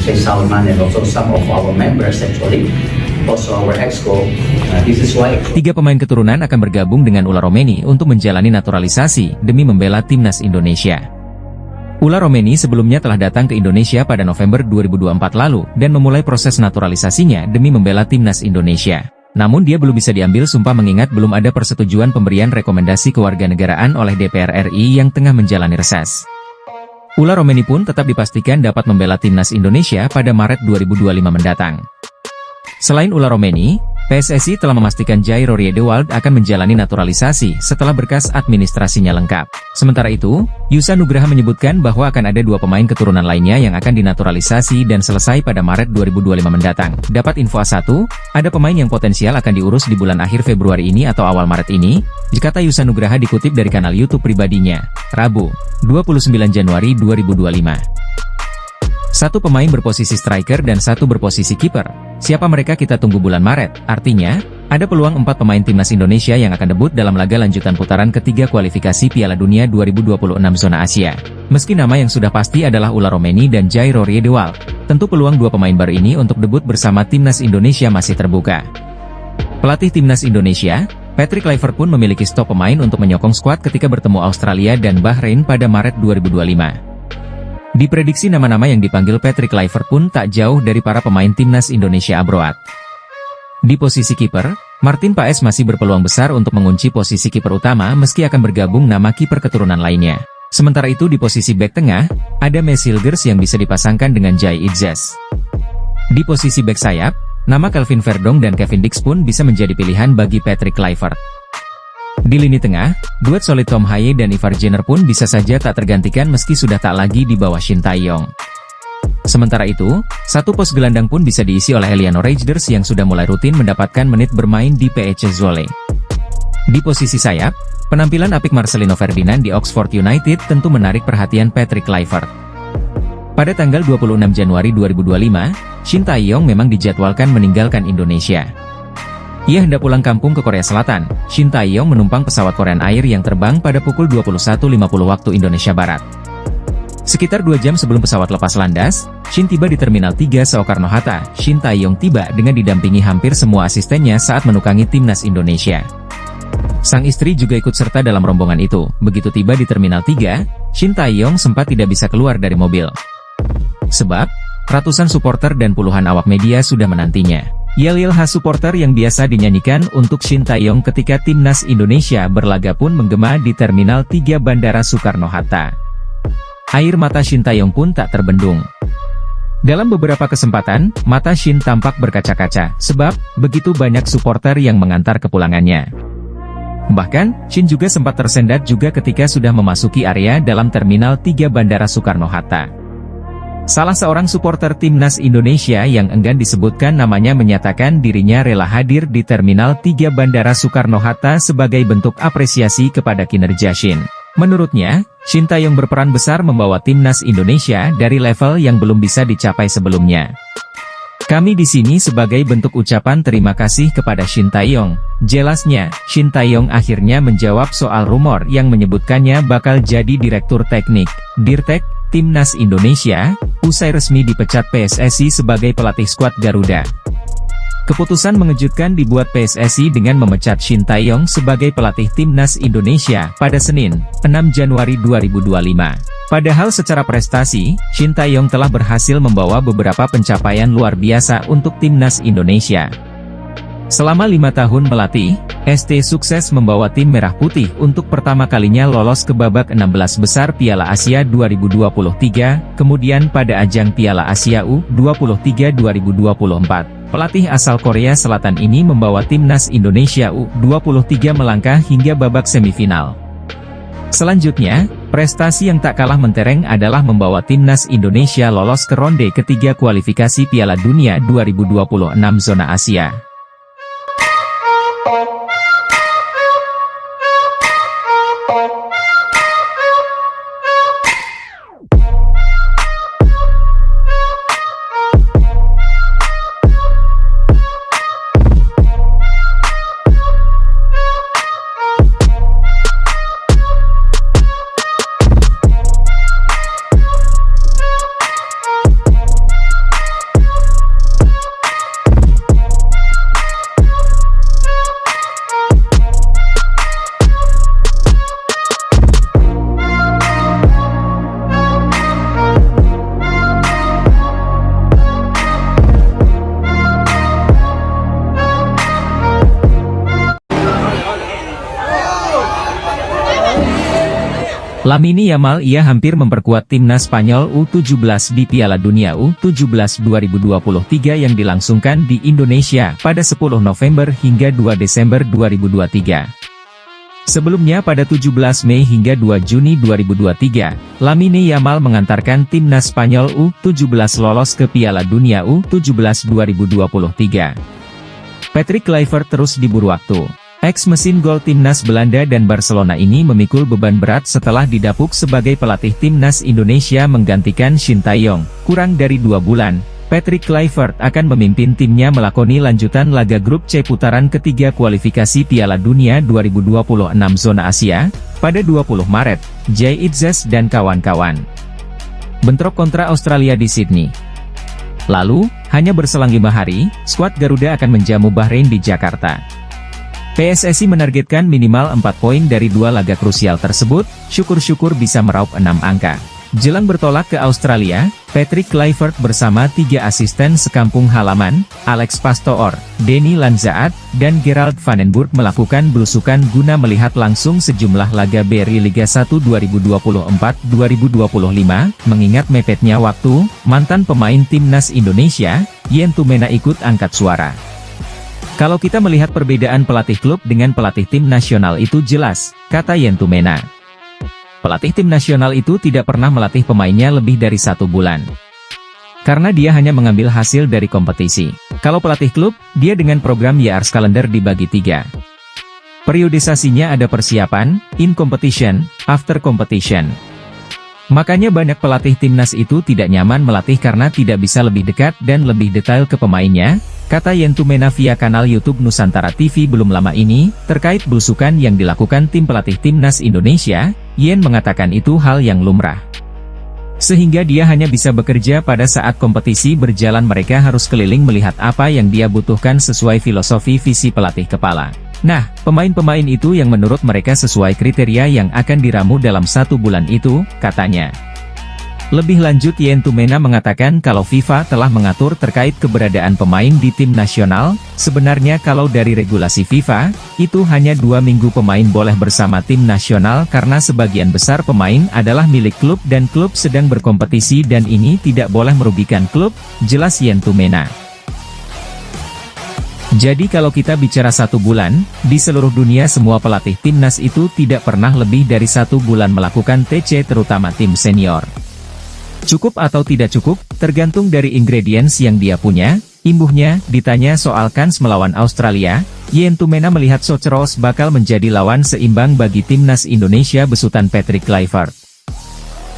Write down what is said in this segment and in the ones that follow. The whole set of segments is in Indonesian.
Faisal Man, and also some of our members actually, also our exco. This is why 3 pemain keturunan akan bergabung dengan Ula Romeni untuk menjalani naturalisasi demi membela timnas Indonesia. Ula Romeni sebelumnya telah datang ke Indonesia pada November 2024 lalu dan memulai proses naturalisasinya demi membela timnas Indonesia. Namun dia belum bisa diambil sumpah mengingat belum ada persetujuan pemberian rekomendasi kewarganegaraan oleh DPR RI yang tengah menjalani reses. Ula Romeni pun tetap dipastikan dapat membela timnas Indonesia pada Maret 2025 mendatang. Selain Ula Romeni, PSSI telah memastikan Jairo Riedewald akan menjalani naturalisasi setelah berkas administrasinya lengkap. Sementara itu, Yusa Nugraha menyebutkan bahwa akan ada 2 pemain keturunan lainnya yang akan dinaturalisasi dan selesai pada Maret 2025 mendatang. Dapat info A1, ada pemain yang potensial akan diurus di bulan akhir Februari ini atau awal Maret ini, kata Yusa Nugraha dikutip dari kanal YouTube pribadinya, Rabu, 29 Januari 2025. 1 pemain berposisi striker dan 1 berposisi kiper. Siapa mereka kita tunggu bulan Maret, artinya, ada peluang 4 pemain timnas Indonesia yang akan debut dalam laga lanjutan putaran ketiga kualifikasi Piala Dunia 2026 zona Asia. Meski nama yang sudah pasti adalah Ula Romeni dan Jairo Riedewald, tentu peluang 2 pemain baru ini untuk debut bersama timnas Indonesia masih terbuka. Pelatih timnas Indonesia, Patrick Kluivert pun memiliki stok pemain untuk menyokong skuad ketika bertemu Australia dan Bahrain pada Maret 2025. Diprediksi nama-nama yang dipanggil Patrick Kluivert pun tak jauh dari para pemain timnas Indonesia abroad. Di posisi kiper, Martin Paes masih berpeluang besar untuk mengunci posisi kiper utama meski akan bergabung nama kiper keturunan lainnya. Sementara itu di posisi bek tengah, ada Mes Hilgers yang bisa dipasangkan dengan Jai Itzes. Di posisi bek sayap, nama Kelvin Verdong dan Kevin Dix pun bisa menjadi pilihan bagi Patrick Kluivert. Di lini tengah, duet solid Tom Haye dan Ivar Jenner pun bisa saja tak tergantikan meski sudah tak lagi di bawah Shin Tae-yong. Sementara itu, 1 pos gelandang pun bisa diisi oleh Eliano Reijnders yang sudah mulai rutin mendapatkan menit bermain di PEC Zwolle. Di posisi sayap, penampilan apik Marcelino Ferdinand di Oxford United tentu menarik perhatian Patrick Kluivert. Pada tanggal 26 Januari 2025, Shin Tae-yong memang dijadwalkan meninggalkan Indonesia. Ia hendak pulang kampung ke Korea Selatan. Shin Tae-yong menumpang pesawat Korean Air yang terbang pada pukul 21.50 waktu Indonesia Barat. Sekitar 2 jam sebelum pesawat lepas landas, Shin tiba di Terminal 3 Soekarno-Hatta. Shin Tae-yong tiba dengan didampingi hampir semua asistennya saat menukangi timnas Indonesia. Sang istri juga ikut serta dalam rombongan itu. Begitu tiba di Terminal 3, Shin Tae-yong sempat tidak bisa keluar dari mobil. Sebab, ratusan supporter dan puluhan awak media sudah menantinya. Yel-yel khas supporter yang biasa dinyanyikan untuk Shin Tae-yong ketika timnas Indonesia berlaga pun menggema di Terminal 3 Bandara Soekarno-Hatta. Air mata Shin Tae-yong pun tak terbendung. Dalam beberapa kesempatan, mata Shin tampak berkaca-kaca, sebab begitu banyak supporter yang mengantar kepulangannya. Bahkan, Shin juga sempat tersendat juga ketika sudah memasuki area dalam Terminal 3 Bandara Soekarno-Hatta. Salah seorang supporter timnas Indonesia yang enggan disebutkan namanya menyatakan dirinya rela hadir di Terminal 3 Bandara Soekarno-Hatta sebagai bentuk apresiasi kepada kinerja Shin. Menurutnya, Shin Tae-yong berperan besar membawa timnas Indonesia dari level yang belum bisa dicapai sebelumnya. Kami di sini sebagai bentuk ucapan terima kasih kepada Shin Tae-yong. Jelasnya, Shin Tae-yong akhirnya menjawab soal rumor yang menyebutkannya bakal jadi Direktur Teknik, Dirtek, Timnas Indonesia, usai resmi dipecat PSSI sebagai pelatih skuad Garuda. Keputusan mengejutkan dibuat PSSI dengan memecat Shin Tae-yong sebagai pelatih Timnas Indonesia pada Senin, 6 Januari 2025. Padahal secara prestasi, Shin Tae-yong telah berhasil membawa beberapa pencapaian luar biasa untuk Timnas Indonesia. Selama 5 tahun melatih, ST sukses membawa tim Merah Putih untuk pertama kalinya lolos ke babak 16 besar Piala Asia 2023, kemudian pada ajang Piala Asia U23 2024. Pelatih asal Korea Selatan ini membawa timnas Indonesia U23 melangkah hingga babak semifinal. Selanjutnya, prestasi yang tak kalah mentereng adalah membawa timnas Indonesia lolos ke ronde ketiga kualifikasi Piala Dunia 2026 zona Asia. Lamine Yamal ia hampir memperkuat timnas Spanyol U17 di Piala Dunia U17 2023 yang dilangsungkan di Indonesia pada 10 November hingga 2 Desember 2023. Sebelumnya pada 17 Mei hingga 2 Juni 2023, Lamine Yamal mengantarkan timnas Spanyol U17 lolos ke Piala Dunia U17 2023. Patrick Kluivert terus diburu waktu. Ex-mesin gol timnas Belanda dan Barcelona ini memikul beban berat setelah didapuk sebagai pelatih timnas Indonesia menggantikan Shin Tae-yong. Kurang dari 2 bulan, Patrick Kluivert akan memimpin timnya melakoni lanjutan laga grup C putaran ketiga kualifikasi Piala Dunia 2026 zona Asia, pada 20 Maret, Jay Itzes dan kawan-kawan bentrok kontra Australia di Sydney. Lalu, hanya berselang 5 hari, skuad Garuda akan menjamu Bahrain di Jakarta. PSSI menargetkan minimal 4 poin dari 2 laga krusial tersebut, syukur-syukur bisa meraup 6 angka. Jelang bertolak ke Australia, Patrick Kluivert bersama 3 asisten sekampung halaman, Alex Pastoor, Denny Lanzaat, dan Gerald Van den Burg melakukan belusukan guna melihat langsung sejumlah laga BRI Liga 1 2024-2025, mengingat mepetnya waktu, mantan pemain timnas Indonesia, Yen Tumena ikut angkat suara. Kalau kita melihat perbedaan pelatih klub dengan pelatih tim nasional itu jelas, kata Yen Tumena. Pelatih tim nasional itu tidak pernah melatih pemainnya lebih dari 1 bulan. Karena dia hanya mengambil hasil dari kompetisi. Kalau pelatih klub, dia dengan program Years Calendar dibagi 3. Periodisasinya ada persiapan, in competition, after competition. Makanya banyak pelatih timnas itu tidak nyaman melatih karena tidak bisa lebih dekat dan lebih detail ke pemainnya, kata Yen Tumena via kanal YouTube Nusantara TV belum lama ini, terkait belusukan yang dilakukan tim pelatih timnas Indonesia. Yen mengatakan itu hal yang lumrah. Sehingga dia hanya bisa bekerja pada saat kompetisi berjalan, mereka harus keliling melihat apa yang dia butuhkan sesuai filosofi visi pelatih kepala. Nah, pemain-pemain itu yang menurut mereka sesuai kriteria yang akan diramu dalam 1 bulan itu, katanya. Lebih lanjut Yen Tumena mengatakan kalau FIFA telah mengatur terkait keberadaan pemain di tim nasional, sebenarnya kalau dari regulasi FIFA, itu hanya 2 minggu pemain boleh bersama tim nasional karena sebagian besar pemain adalah milik klub dan klub sedang berkompetisi dan ini tidak boleh merugikan klub, jelas Yen Tumena. Jadi kalau kita bicara 1 bulan, di seluruh dunia semua pelatih timnas itu tidak pernah lebih dari 1 bulan melakukan TC terutama tim senior. Cukup atau tidak cukup, tergantung dari ingredients yang dia punya. Imbuhnya, ditanya soal kans melawan Australia, Yen Tumena melihat Soceros bakal menjadi lawan seimbang bagi timnas Indonesia besutan Patrick Kluivert.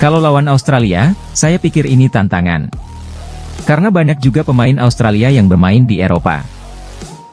Kalau lawan Australia, saya pikir ini tantangan. Karena banyak juga pemain Australia yang bermain di Eropa.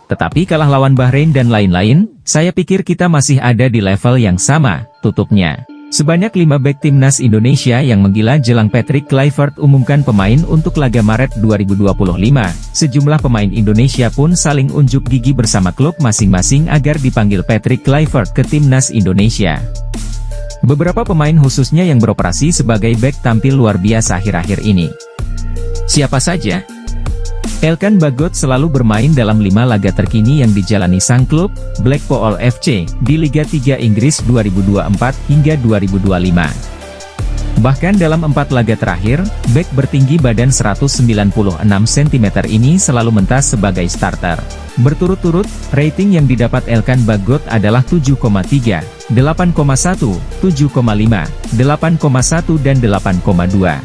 Tetapi kalah lawan Bahrain dan lain-lain, saya pikir kita masih ada di level yang sama, tutupnya. Sebanyak 5 bek timnas Indonesia yang menggila jelang Patrick Kluivert umumkan pemain untuk laga Maret 2025. Sejumlah pemain Indonesia pun saling unjuk gigi bersama klub masing-masing agar dipanggil Patrick Kluivert ke timnas Indonesia. Beberapa pemain khususnya yang beroperasi sebagai bek tampil luar biasa akhir-akhir ini. Siapa saja? Elkan Bagot selalu bermain dalam 5 laga terkini yang dijalani sang klub, Blackpool FC, di Liga 3 Inggris 2024 hingga 2025. Bahkan dalam 4 laga terakhir, bek bertinggi badan 196 cm ini selalu mentas sebagai starter. Berturut-turut, rating yang didapat Elkan Bagot adalah 7,3, 8,1, 7,5, 8,1 dan 8,2.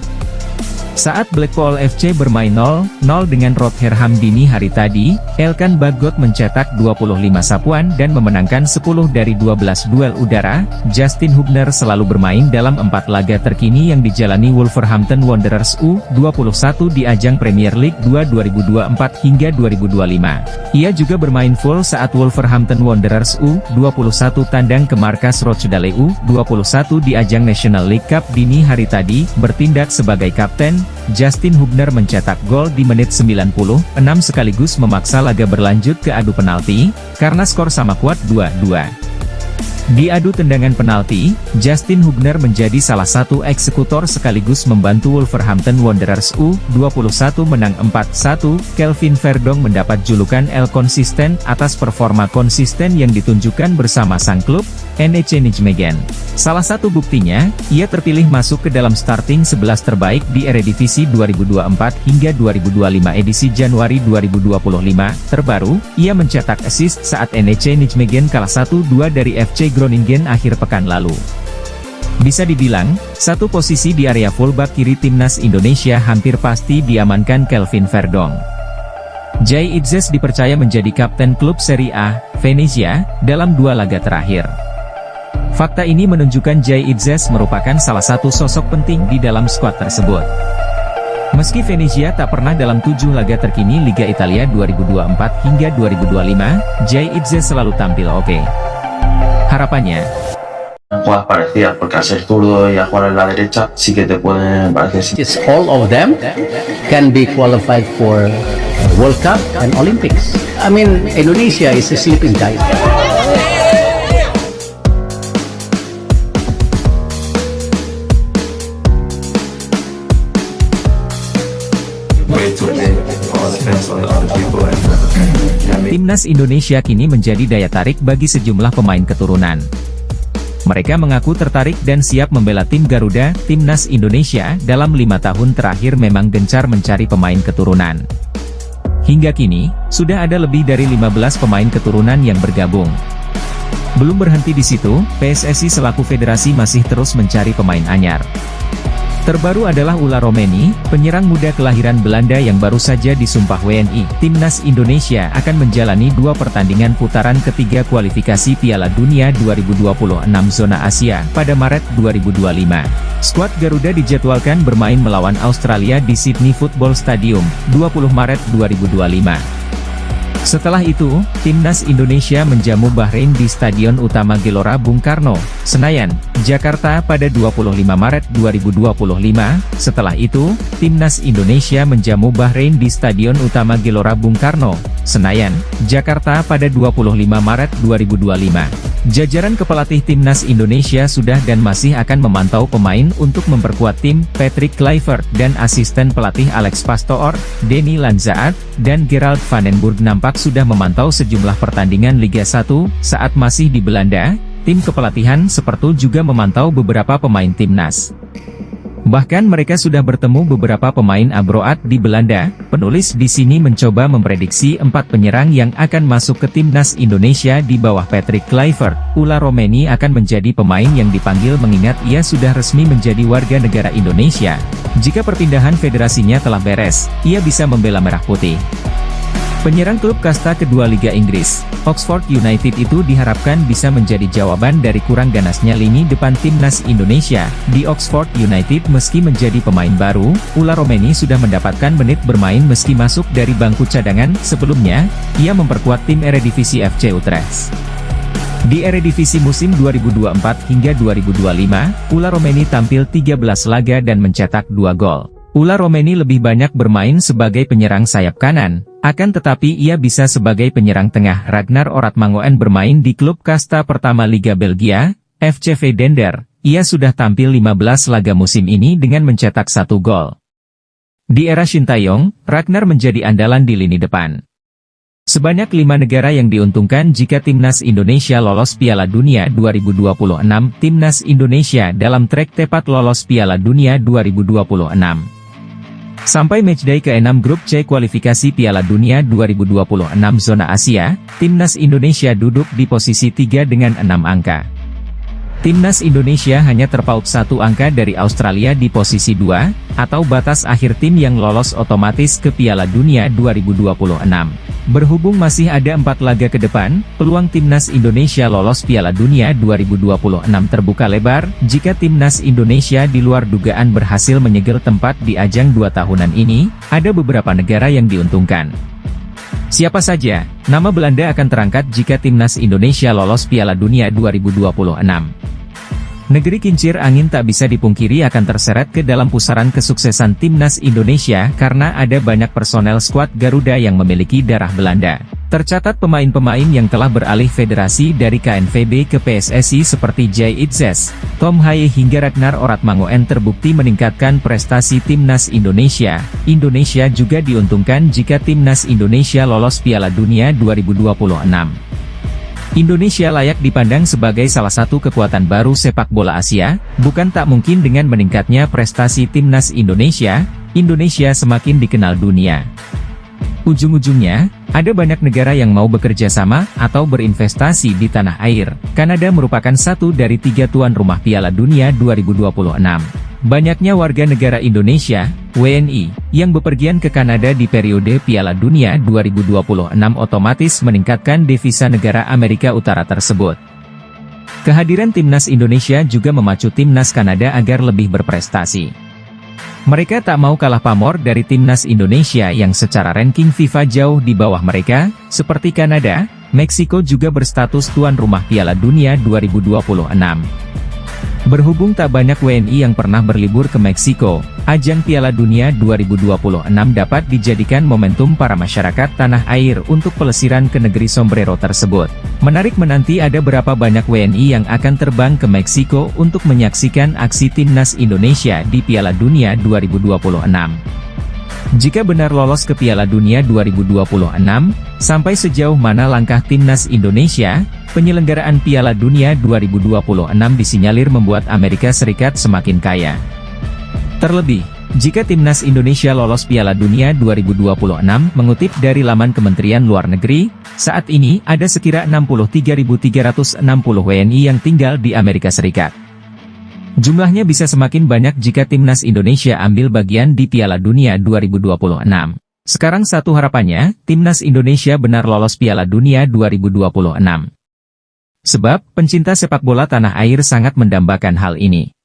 Saat Blackpool FC bermain 0-0 dengan Rotherham dini hari tadi, Elkan Bagot mencetak 25 sapuan dan memenangkan 10 dari 12 duel udara. Justin Hubner selalu bermain dalam 4 laga terkini yang dijalani Wolverhampton Wanderers U21 di ajang Premier League 2 2024 hingga 2025. Ia juga bermain full saat Wolverhampton Wanderers U21 tandang ke markas Rochdale U21 di ajang National League Cup dini hari tadi, bertindak sebagai kapten. Justin Hubner mencetak gol di menit 96 sekaligus memaksa laga berlanjut ke adu penalti, karena skor sama kuat 2-2. Di adu tendangan penalti, Justin Hubner menjadi salah satu eksekutor sekaligus membantu Wolverhampton Wanderers U21 menang 4-1. Kelvin Verdong mendapat julukan El Konsisten atas performa konsisten yang ditunjukkan bersama sang klub, NEC Nijmegen. Salah satu buktinya, ia terpilih masuk ke dalam starting 11 terbaik di Eredivisie 2024 hingga 2025 edisi Januari 2025. Terbaru, ia mencetak assist saat NEC Nijmegen kalah 1-2 dari FC Groningen akhir pekan lalu. Bisa dibilang, satu posisi di area fullback kiri timnas Indonesia hampir pasti diamankan Kelvin Verdong. Jay Itzes dipercaya menjadi kapten klub Serie A, Venezia, dalam 2 laga terakhir. Fakta ini menunjukkan Jay Itzes merupakan salah satu sosok penting di dalam skuad tersebut. Meski Venezia tak pernah dalam 7 laga terkini Liga Italia 2024 hingga 2025, Jay Itzes selalu tampil oke. Harapannya, jugadas parecidas, porque al ser zurdo y a jugar en la derecha sí que te pueden parecer. Just all of them can be qualified for World Cup and Olympics. I mean, Indonesia is a sleeping giant. Timnas Indonesia kini menjadi daya tarik bagi sejumlah pemain keturunan. Mereka mengaku tertarik dan siap membela tim Garuda. Timnas Indonesia dalam 5 tahun terakhir memang gencar mencari pemain keturunan. Hingga kini, sudah ada lebih dari 15 pemain keturunan yang bergabung. Belum berhenti di situ, PSSI selaku federasi masih terus mencari pemain anyar. Terbaru adalah Ula Romeni, penyerang muda kelahiran Belanda yang baru saja disumpah WNI. Timnas Indonesia akan menjalani 2 pertandingan putaran ketiga kualifikasi Piala Dunia 2026 zona Asia pada Maret 2025. Skuad Garuda dijadwalkan bermain melawan Australia di Sydney Football Stadium, 20 Maret 2025. Setelah itu, Timnas Indonesia menjamu Bahrain di Stadion Utama Gelora Bung Karno, Senayan, Jakarta pada 25 Maret 2025. Setelah itu, Timnas Indonesia menjamu Bahrain di Stadion Utama Gelora Bung Karno, Senayan, Jakarta pada 25 Maret 2025. Jajaran kepelatih Timnas Indonesia sudah dan masih akan memantau pemain untuk memperkuat tim. Patrick Kluivert dan asisten pelatih Alex Pastoor, Denny Lanzaat, dan Gerald van den Burg nampak sudah memantau sejumlah pertandingan Liga 1 saat masih di Belanda. Tim kepelatihan Sepertul juga memantau beberapa pemain timnas. Bahkan mereka sudah bertemu beberapa pemain abroad di Belanda. Penulis di sini mencoba memprediksi 4 penyerang yang akan masuk ke timnas Indonesia di bawah Patrick Kluivert. Ula Romeni akan menjadi pemain yang dipanggil mengingat ia sudah resmi menjadi warga negara Indonesia. Jika perpindahan federasinya telah beres, ia bisa membela merah putih. Penyerang klub kasta kedua Liga Inggris, Oxford United itu diharapkan bisa menjadi jawaban dari kurang ganasnya lini depan timnas Indonesia. Di Oxford United meski menjadi pemain baru, Ula Romeni sudah mendapatkan menit bermain meski masuk dari bangku cadangan. Sebelumnya, ia memperkuat tim Eredivisie FC Utrecht. Di Eredivisie musim 2024 hingga 2025, Ula Romeni tampil 13 laga dan mencetak 2 gol. Ula Romeni lebih banyak bermain sebagai penyerang sayap kanan, akan tetapi ia bisa sebagai penyerang tengah. Ragnar Oratmangoen bermain di klub kasta pertama Liga Belgia, FCV Dender. Ia sudah tampil 15 laga musim ini dengan mencetak 1 gol. Di era Shin Tae-yong, Ragnar menjadi andalan di lini depan. Sebanyak 5 negara yang diuntungkan jika Timnas Indonesia lolos Piala Dunia 2026. Timnas Indonesia dalam trek tepat lolos Piala Dunia 2026. Sampai matchday ke-6 grup C kualifikasi Piala Dunia 2026 zona Asia, Timnas Indonesia duduk di posisi 3 dengan 6 angka. Timnas Indonesia hanya terpaut 1 angka dari Australia di posisi 2, atau batas akhir tim yang lolos otomatis ke Piala Dunia 2026. Berhubung masih ada 4 laga ke depan, peluang Timnas Indonesia lolos Piala Dunia 2026 terbuka lebar, jika Timnas Indonesia di luar dugaan berhasil menyegel tempat di ajang 2 tahunan ini, ada beberapa negara yang diuntungkan. Siapa saja? Nama Belanda akan terangkat jika Timnas Indonesia lolos Piala Dunia 2026. Negeri kincir angin tak bisa dipungkiri akan terseret ke dalam pusaran kesuksesan timnas Indonesia karena ada banyak personel skuad Garuda yang memiliki darah Belanda. Tercatat pemain-pemain yang telah beralih federasi dari KNVB ke PSSI seperti Jay Itzes, Tom Haye hingga Ragnar Oratmangoen terbukti meningkatkan prestasi timnas Indonesia. Indonesia juga diuntungkan jika timnas Indonesia lolos Piala Dunia 2026. Indonesia layak dipandang sebagai salah satu kekuatan baru sepak bola Asia, bukan tak mungkin dengan meningkatnya prestasi timnas Indonesia, Indonesia semakin dikenal dunia. Ujung-ujungnya, ada banyak negara yang mau bekerja sama atau berinvestasi di tanah air. Kanada merupakan satu dari 3 tuan rumah Piala Dunia 2026. Banyaknya warga negara Indonesia, WNI, yang bepergian ke Kanada di periode Piala Dunia 2026 otomatis meningkatkan devisa negara Amerika Utara tersebut. Kehadiran timnas Indonesia juga memacu timnas Kanada agar lebih berprestasi. Mereka tak mau kalah pamor dari timnas Indonesia yang secara ranking FIFA jauh di bawah mereka, seperti Kanada. Meksiko juga berstatus tuan rumah Piala Dunia 2026. Berhubung tak banyak WNI yang pernah berlibur ke Meksiko, ajang Piala Dunia 2026 dapat dijadikan momentum para masyarakat tanah air untuk pelesiran ke negeri sombrero tersebut. Menarik menanti ada berapa banyak WNI yang akan terbang ke Meksiko untuk menyaksikan aksi timnas Indonesia di Piala Dunia 2026. Jika benar lolos ke Piala Dunia 2026, sampai sejauh mana langkah timnas Indonesia? Penyelenggaraan Piala Dunia 2026 disinyalir membuat Amerika Serikat semakin kaya. Terlebih, jika timnas Indonesia lolos Piala Dunia 2026, mengutip dari laman Kementerian Luar Negeri, saat ini ada sekira 63.360 WNI yang tinggal di Amerika Serikat. Jumlahnya bisa semakin banyak jika timnas Indonesia ambil bagian di Piala Dunia 2026. Sekarang satu harapannya, timnas Indonesia benar lolos Piala Dunia 2026. Sebab, pencinta sepak bola tanah air sangat mendambakan hal ini.